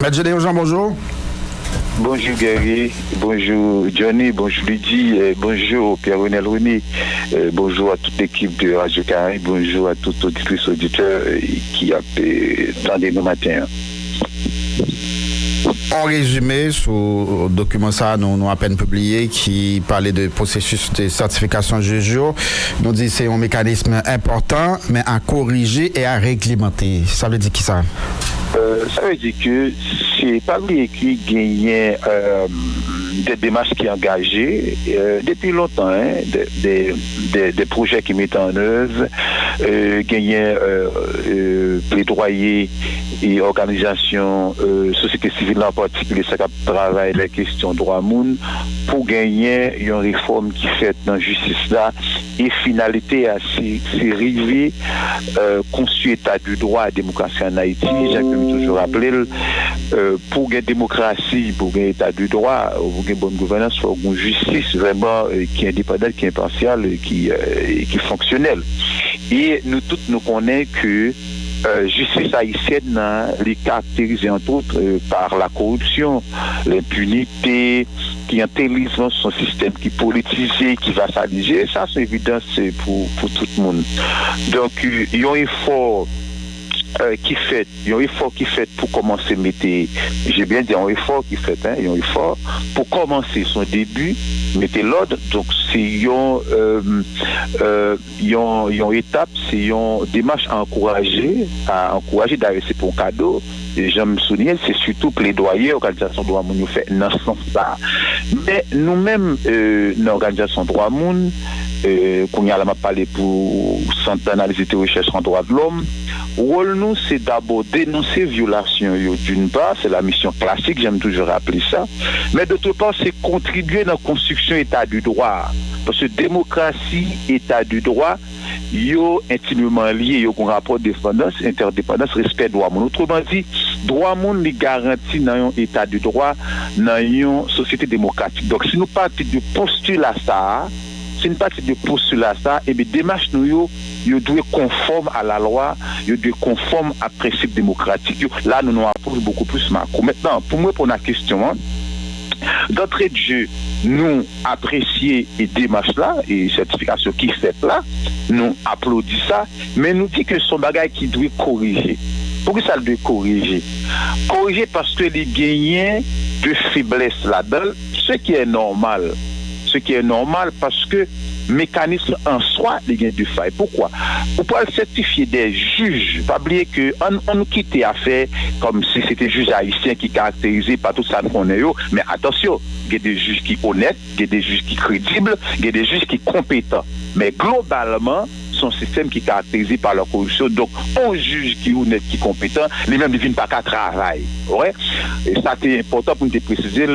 Maître Gédéon Jean, bonjour. Bonjour Gary, bonjour Johnny, bonjour Lydie, bonjour Pierre-Renel René, bonjour à toute l'équipe de Radio Caraïbe, bonjour à tout auditeur qui a tendé nos matins. En résumé, sur le document ça, nous avons à peine publié qui parlait de processus de certification JUJO. Nous dit que c'est un mécanisme important, mais à corriger et à réglementer. Ça veut dire qui ça? Ça veut dire que c'est pas lui écrit gagner des démarches qui sont engagées depuis longtemps, des projets qui mettent en œuvre, gagner plaidoyer et organisation société civile en particulier, ça travaille les questions droit monde pour gagner une réforme qui fait dans la justice là et finalité assez rivé construire état du droit à la démocratie en Haïti. J'ai toujours rappelé pour gagner démocratie, pour gagner état du droit, pour gagner bonne gouvernance, il faut une justice vraiment qui est indépendante, qui est impartiale, qui est fonctionnelle. Et nous tous nous connaissons que justice haïtienne les caractérisée entre autres par la corruption, l'impunité, qui intériorise son système, qui politisé, qui vassalisé. Ça, c'est évident, c'est pour tout le monde. Donc, il y a un effort qui fait pour commencer j'ai bien dit un effort qui fait un effort pour commencer son début mettre l'ordre. Donc c'est une étape, c'est une démarche à encourager d'ailleurs c'est pour un cadeau. Et je me souviens, c'est surtout plaidoyer organisation droit moun fait dans ce sens-là. Mais nous-mêmes l'organisation droit moun qu'on y a parlé pour Centre d'analyse et de recherche en droit de l'homme. Rôle nous, c'est d'abord dénoncer violation. D'une part, c'est la mission classique, j'aime toujours rappeler ça. Mais d'autre part, c'est contribuer dans la construction état du droit. Parce que démocratie, état du droit, yo intimement lié, yo un rapport de dépendance, interdépendance, respect droit monde. Autrement dit, droit monde les garantit dans un état du droit, dans une société démocratique. Donc si nous partons de postulat ça, c'est une partie de postulat ça, et bien démarche nous yo doit conforme à la loi, yo doit conforme à principe démocratique. Là nous approchons beaucoup plus macro. Maintenant, pour moi pour la question, d'entrée de jeu, nous apprécions et démarche là et certification qui fait là, nous applaudissons ça, mais nous dit que son bagage qui doit corriger. Pourquoi ça doit corriger? Corriger parce que les gagnants de faiblesse là-dedans, ce qui est normal. Ce qui est normal parce que mécanisme en soi, les gains de faille. Pourquoi? Pour pouvoir certifier des juges, pas oublier que on quitte à faire comme si c'était juge haïtien qui caractérisé par tout ça qu'on est, mais attention, il y a des juges qui honnêtes, il y a des juges qui crédibles, il y a des juges qui compétents. Mais globalement, son système qui est caractérisé par la corruption. Donc, un juge qui est honnête, qui est compétent, les mêmes ne viennent pas qu'à travail. Ouais? Et ça, c'est important pour nous préciser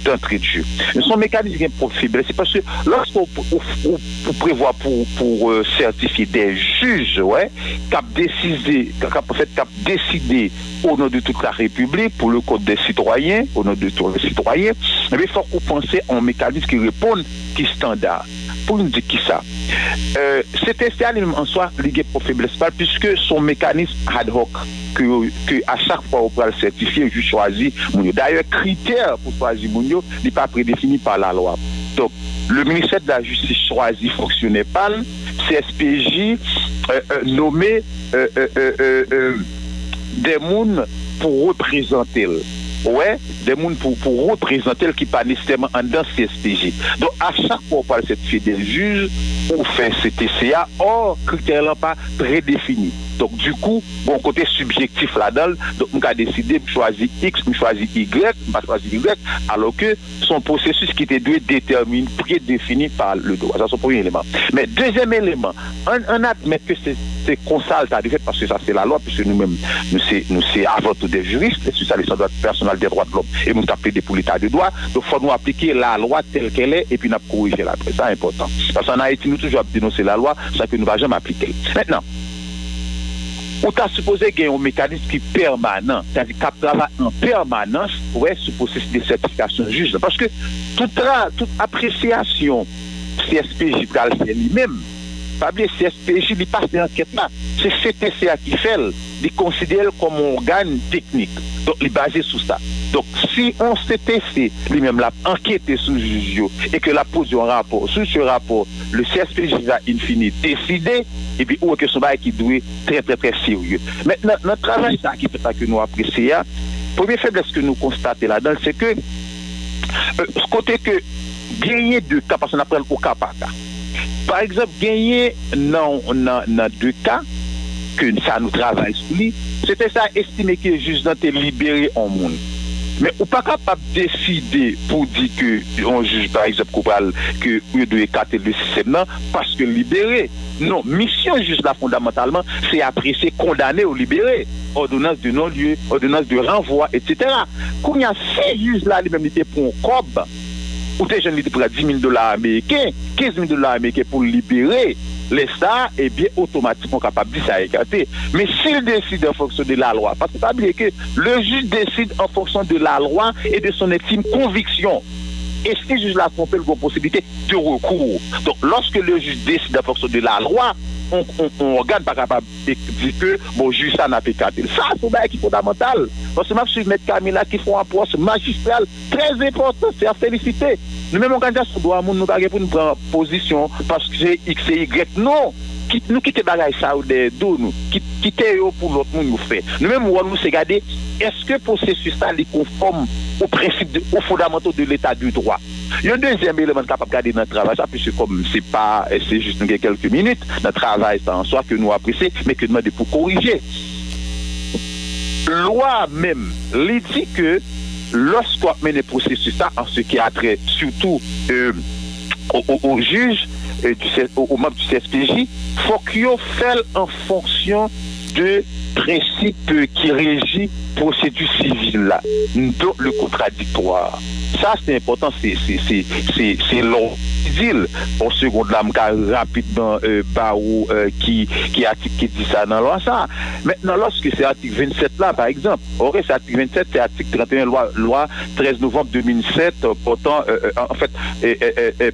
d'entrée de jeu. Son mécanisme est faible. C'est parce que lorsqu'on prévoit pour certifier des juges, ouais, qui ont décidé au nom de toute la République, pour le code des citoyens, au nom de tous les citoyens, il faut qu'on pense à un mécanisme qui répond, qui est standard. Pour nous dire qui ça? C'est installé en soi lié pour faiblesse pas puisque son mécanisme ad hoc que à chaque fois on peut le certifier, je choisis Mounio. D'ailleurs, critère pour choisir Mounio n'est pas prédéfini par la loi. Donc, le ministère de la Justice choisit fonctionnaire pas, CSPJ nommé des mouns pour représenter. Ouais, des gens pour représenter qui pas nécessairement en dans CSPJ. Donc à chaque fois on parle certifié des juges, on fait CTCA, or critère là pas très défini. Donc du coup, bon côté subjectif là-dedans, donc on a décidé de choisir X, on choisit Y, on va choisir Y, alors que son processus qui était déterminé, prédéfini par le droit. Ça c'est le premier élément. Mais deuxième élément, on admet que c'est consulté de fait parce que ça c'est la loi, puisque nous-mêmes, nous c'est avant tout des juristes, et c'est ça les droits personnels des droits de l'homme, et nous tapons des pour l'état de droit, donc il faut nous appliquer la loi telle qu'elle est, et puis nous corriger la presse. C'est important. Parce qu'en Haïti, nous toujours dénoncer la loi, ça que nous ne va jamais appliquer. Maintenant, on t'a supposé qu'il y ait un mécanisme qui est permanent, c'est-à-dire qu'il travaille en permanence pour ce processus de certification juge. Parce que toute appréciation CSPJ lui-même, Pas oublier CSPJ, il passe des enquêtes là. C'est CTCA qui fait, il considère comme un organe technique. Donc, il est basé sur ça. Donc, si on CTC, lui-même, l'a enquêté sur le juge et que la pose un rapport, sur ce rapport, le CSPJ va in fine décider, et puis, ou que son bail qui doit être très, très, très sérieux. Maintenant, notre travail, ça qui fait ça que nous apprécions, première faiblesse que nous constatons là-dedans, c'est que, ce côté que, gagner deux cas, parce qu'on appelle au cas par cas. Par exemple, gagner dans deux cas, que ça nous travaille sur lui, c'était ça estimer que le juge n'a été libéré en monde. Mais on n'est pas capable de décider pour dire que on juge par exemple coupable que vous devez écarter le système parce que libéré. Non, mission juge là fondamentalement, c'est apprécier, condamner ou libérer. Ordonnance de non-lieu, ordonnance de renvoi, etc. Quand il y a ces juges là, les mêmes étaient pour un cob, ou des jeunes étaient pour $10,000 américains, $15,000 américains pour libérer. L'État est bien automatiquement capable de ça écarter. Mais s'il décide en fonction de la loi, parce que pas oublier que le juge décide en fonction de la loi et de son intime conviction. Et si le juge l'a trompé, il y a une possibilité de recours. Donc, lorsque le juge décide en fonction de la loi, on regarde pas capable de dire que bon juge ça n'a pas écarté. Ça, c'est fondamental. Parce que même si M. Camila qui font un poste magistral très important, c'est à féliciter. Nous-mêmes, organisation doit nous pas pour nous prendre position parce que c'est X et Y. Non! Nous quitter bagaille ça ou des dos nous quitter pour l'autre monde nous fait nous-mêmes nous c'est regarder est-ce que processus ça est conforme aux principes aux fondamentaux de l'état du droit. Il y a un deuxième élément capable de garder notre travail ça puisque comme c'est juste quelques minutes notre travail ça en soi que nous apprécions mais que demander pour corriger loi même il dit que lorsqu'on mène le processus ça en ce qui a trait surtout au juge au membre du CSPJ, faut qu'il fasse en fonction de principes qui régit procédure civile là, donc le contradictoire. Ça c'est important, c'est long. Au second là, rapidement Barou qui article qui dit ça dans la loi ça. Maintenant lorsque c'est article 27 là par exemple, c'est article 27 c'est article 31 loi 13 novembre 2007 portant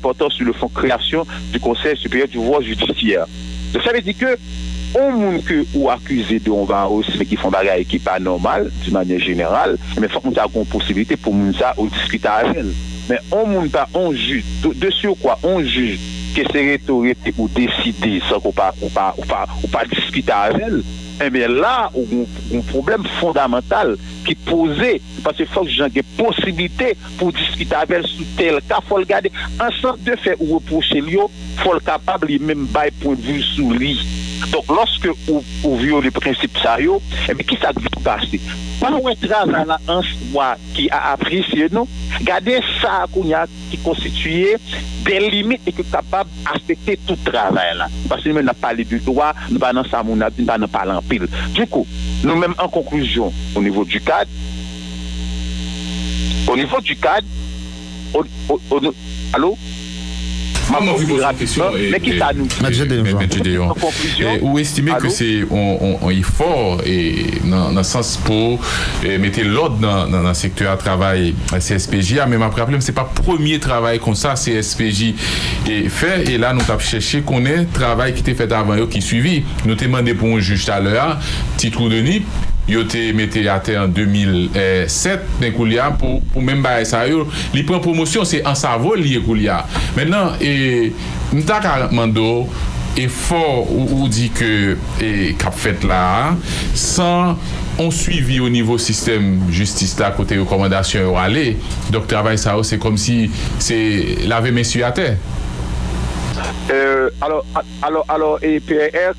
portant sur le fond création du Conseil supérieur du pouvoir judiciaire. Donc ça veut dire que on monde que ou accusé de on va aussi mais qui font bagaille qui pas normal d'une manière générale, mais faut qu'on ait une possibilité pour nous ça au discuter avec elle. Mais on ne pas on juge dessus quoi on juge que c'est autorité ou décider sans qu'on pas discuter avec elle. Eh bien là un problème fondamental qui posé parce que faut que j'ai des possibilités pour discuter avec elle sous tel cas faut le garder ensemble de faire ou reprocher lui faut le capable lui même bail point de vue sous lui. Donc lorsque vous violez le principe ça yo et bien qui ça va passer pas un travail là en soi qui a apprécié non garder ça qui constitue des limites et que capable d'affecter tout travail là parce que nous n'a parlé du droit nous pas dans ça mon avis pas dans parler en pile du coup nous même en conclusion au niveau du cadre allô mais qui ça nous ou estimer que c'est on est fort et dans le sens pour mettre l'ordre dans le secteur à travail CSPJ même après rappelé c'est pas premier travail comme ça CSPJ et fait et là nous avons cherché qu'on ait travail qui était fait avant qui suivi nous t'ai demandé pour un juge tout à l'heure titre de NIP yo te mette à terre en 2007 Koulia pour même bailler ça yo li prend promotion c'est en savol lié Koulia maintenant et m'ta mando effort ou dit que cap fait là sans on suivi au niveau système justice là côté recommandation aller donc travail ça c'est comme si c'est laver messieurs à terre. Alors, et PRR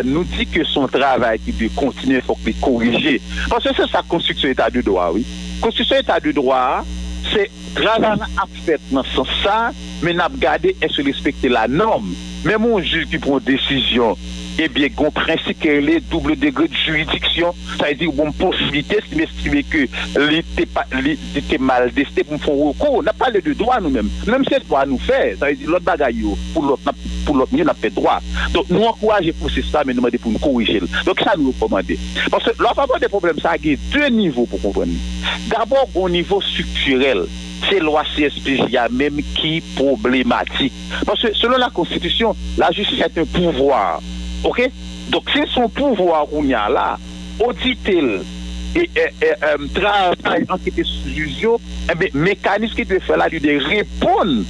nous dit que son travail qui doit continuer, il faut qu'il corrige. Parce que c'est sa constitution état de droit, oui. Constitution état de droit, c'est travail à faire dans ce sens ça, mais n'a pas gardé et se respecter la norme. Même un juge qui prend une décision, eh bien, un principe qui est le double degré de juridiction, ça veut dire une possibilité, si m'estimer que l'été mal décidé pour faire recours, on n'a pas de droit nous-mêmes. Même si c'est pas nous faire, ça veut dire l'autre bagaille, pour l'autre mieux, n'a pas de droit. Donc, nous encourageons pour ça, mais nous demandons pour nous corriger. Donc, ça nous recommande. Parce que l'autre des problèmes, ça a deux niveaux pour comprendre. D'abord, au niveau structurel. c'est loi CSPJ même qui est problématique. Parce que selon la Constitution, la justice est un pouvoir. OK? Donc, c'est son pouvoir qu'on y a là, auditer et travail, enquêter sur le juge, mécanisme qui peut faire là, lui de répondre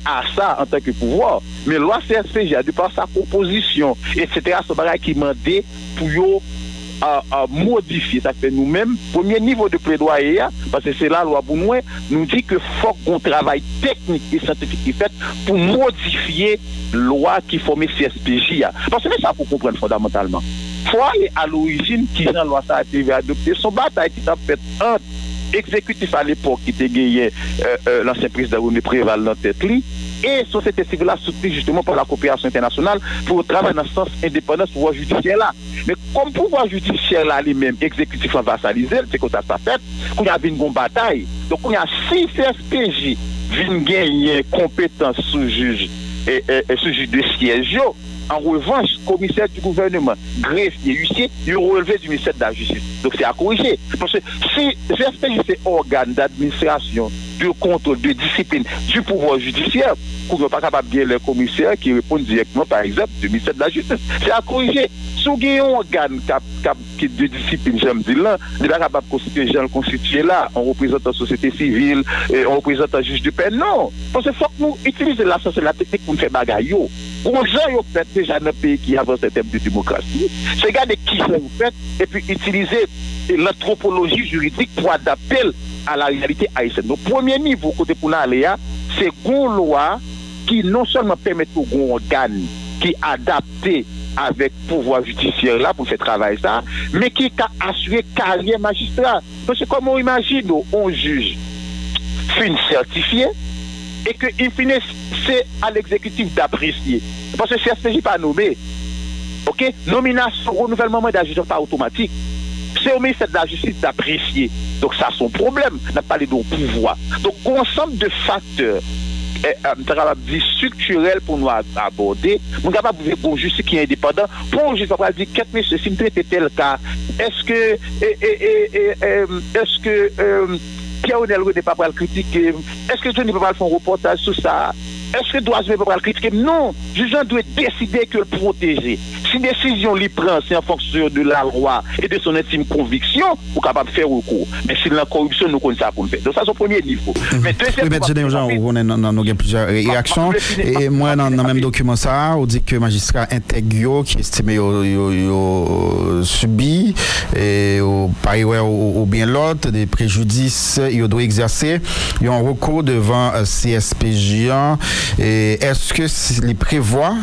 à ça en tant que pouvoir. Mais loi CSPJ, de par sa proposition, etc., ce bagage qui m'a dit pour modifier. Ça fait nous-mêmes, premier niveau de plaidoyer, parce que c'est la loi pour nous dit que faut qu'on travaille technique et scientifique qui fait pour modifier loi qui forme CSPJ. Parce que c'est ça pour comprendre fondamentalement. Faut aller à l'origine qui la loi ça a été adoptée. Son bataille qui t'a fait entre exécutif à l'époque qui était gagné l'ancien président René Préval dans tête et société civile soutenue justement par la coopération internationale pour travailler dans le sens indépendance pouvoir judiciaire là. Mais comme pouvoir judiciaire là lui-même exécutif en vassalisé, c'est que ça fait qu'on y a une bonne bataille. Donc on y a 6 CSPJ viennent gagner compétence sous juge et sous juge de siège. En revanche, commissaire du gouvernement, greffier, huissier, il relevé du ministère de la Justice. Donc c'est à corriger. Parce que si CSPJ c'est organe d'administration, de contrôle, de discipline du pouvoir judiciaire, qu'on n'est pas capable de dire les commissaires qui répondent directement, par exemple, du ministère de la Justice, c'est à corriger. Si vous avez un organe de discipline, j'aime dire là, il n'est pas capable de constituer, j'ai constitué là, on représente la société civile, on représente un juge de paix. Non. Parce qu'il faut que nous utilisions la science et la technique pour nous faire bagaille. Vous avez fait déjà dans un pays qui avance en termes de démocratie. C'est regarder qui vous faites et puis utiliser l'anthropologie juridique pour adapter à la réalité haïtienne. Donc, premier niveau, côté pour l'aléa, c'est une loi qui non seulement permet aux organes qui adapté avec pouvoir judiciaire là pour faire travailler ça, mais qui a assuré carrière magistrat. Parce que comment on imagine, on juge fin certifié et que in fine c'est à l'exécutif d'apprécier. Parce que CSPJ pas nommé. OK? Nomination, renouvellement mandat juge pas automatique. C'est au ministère de la Justice d'apprécier. Donc ça son problème, n'a pas les pouvoir. Donc ensemble de facteurs structurel pour nous aborder, nous sommes capables de bon justice qui est indépendant pour juste pas dire qu'est-ce que si me traiter tel cas, est-ce que Pierre-Onel n'est pas pour le critiquer, est-ce que je ne peux pas faire un reportage sur ça, est-ce que doit pas le critiquer? Non, le juge doit décider que le protéger. Si décision lui prend, c'est en fonction de la loi et de son intime conviction, pour capable de faire recours. Mais si la corruption, nous connaissons ça pour le faire. Donc ça, c'est le premier niveau. Mais deuxième niveau, on a plusieurs réactions. Et moi, dans le même document, ça, on dit que le magistrat intègre qui estime subi, et par ou bien l'autre, des préjudices, il doit exercer. Il y a un recours devant CSPJ. Et est-ce que les prévoit,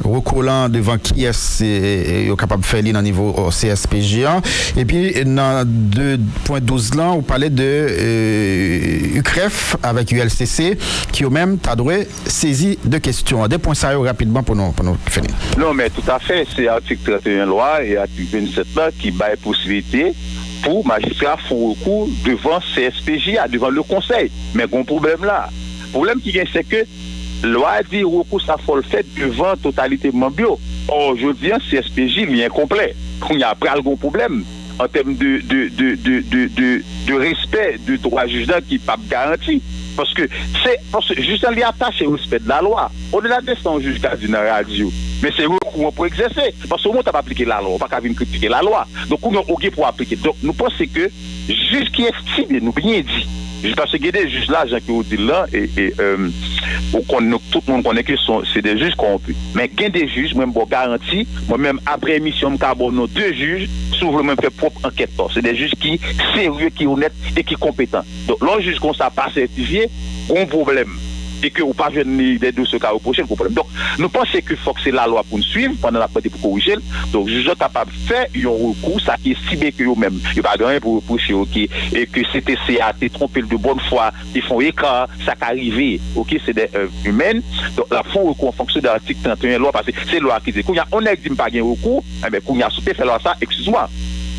recoulant devant qui est capable de faire dans le niveau CSPJ? Et puis, dans 2.12 là, on parlait de UCREF avec ULCC qui eux-mêmes t'adoué saisi de questions. Des points sérieux rapidement pour nous finir. Non, mais tout à fait. C'est article 31 loi et article 27 là qui bat la possibilité pour magistrats faire recours devant CSPJ, devant le conseil. Mais bon problème là. Le problème qui vient, c'est que la loi dit recours ça faut le faire devant totalité membio. Or, je dis, CSPJ il est incomplet. Il y a après un gros problème en termes de respect du droit judiciaire qui n'est pas garanti. Parce que juste en lui attaché au respect de la loi. Au-delà de ça, on juge dans la radio. Mais c'est recours pour exercer. Parce qu'au moins, tu n'as pas appliqué la loi. On n'a pas qu'à venir critiquer la loi. Donc, on a OK pour appliquer. Donc, nous pensons que juge qui estime, nous bien dit. Parce qu'il y a des juges là, Jean qui vous dit là, et tout le monde connaît que c'est des juges corrompus. Mais il y a des juges, moi-même, bon garantie, moi-même, après émission, je carbone 2 juges, souvent même fait propre enquête. C'est des juges qui sérieux, qui honnêtes et qui compétents. Donc, l'un juge comme ça pas certifié, un problème. Et que vous pas venir des dossiers cas reprocher le problème. Donc, nous pensons que faut que c'est la loi pour nous suivre pendant la partie pour corriger. Donc, juge capable de faire un recours, ça qui est ciblé que eux-mêmes. Il n'y a pas de rien pour reprocher, OK, et que c'était CA, trompé de bonne foi, ils font écart, ça qui arrive, OK, c'est des humaines. Donc, la font recours en fonction de l'article 31 loi, parce que c'est la loi qui dit, on a dit pas de recours, mais qu'on a sauté, fait ça, excuse-moi.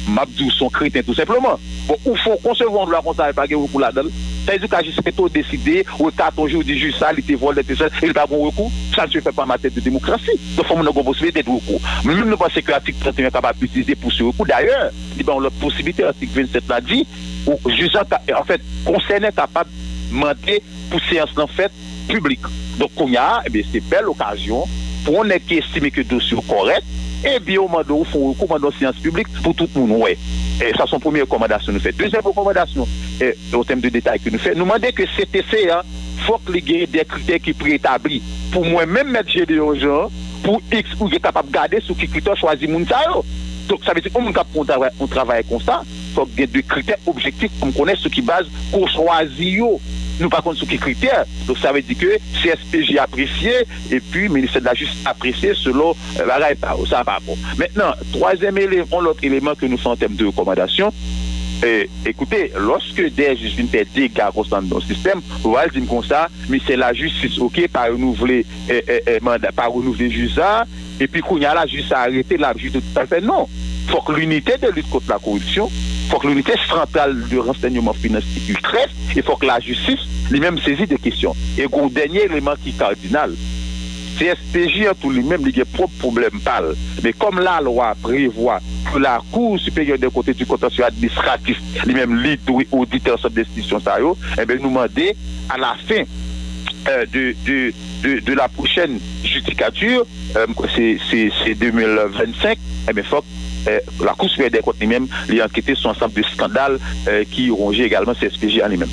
Mabdou sont chrétiens tout simplement. Bon, il faut concevoir de la conseil pas recours là-dedans. Ça veut dire que juste tout décidé, ou carton jour du juge ça, il te vole des ça, il pas bon recours, ça ne se fait pas en matière de démocratie. Donc il faut une possibilité de recours. Mais même nous pensons que l'article 31 est capable d'utiliser pour ce recours. D'ailleurs, on a la possibilité, l'article 27 l'a dit, où juge en fait concerné capable demander pour séance en fait publique. Donc, on y a, c'est belle occasion pour on est qui estime que le dossier est correct, et bien, on demande une recommandation séance publique pour tout le monde. Ouais. Et ça, c'est une première recommandation nous fait. Deuxième recommandation, au thème de détail que nous fait, nous demandons que CTC, il faut qu'il y ait des critères qui préétablis. Pour moi-même, mettre Gédéon Jean, pour X, ou est capable de garder sur qui critère choisir moun sa yo. Donc, ça veut dire qu'on travaille comme ça, il faut qu'il y ait des critères objectifs, qu'on connaisse ce qui base, qu'on choisit yo. Nous, par contre, sur quels critères. Donc, ça veut dire que CSPJ apprécié, et puis le ministère de la Justice apprécié selon ça va bon. Maintenant, troisième élément, l'autre élément que nous faisons en termes de recommandation, écoutez, lorsque des juges viennent faire des dégâts constants dans le système, on va dire comme ça, mais c'est la justice, ok, par renouveler juge, et puis quand il y a la justice à arrêter, la justice tout à fait non. Il faut que l'unité de lutte contre la corruption, il faut que l'unité centrale de renseignement financier crève, il faut que la justice lui-même saisit des questions. Et le dernier élément qui est cardinal, CSPJ en tout lui-même, il y a propre problème pâle. Mais comme la loi prévoit que la Cour supérieure de côté du contentieux administratif, lui-même lead audite ensemble d'institutions, eh bien, nous demander à la fin de la prochaine judicature, c'est 2025, eh bien, faut la Cour supérieure des comptes lui-même, les enquêter sur un ensemble de scandales qui rongent également CSPJ en lui-même.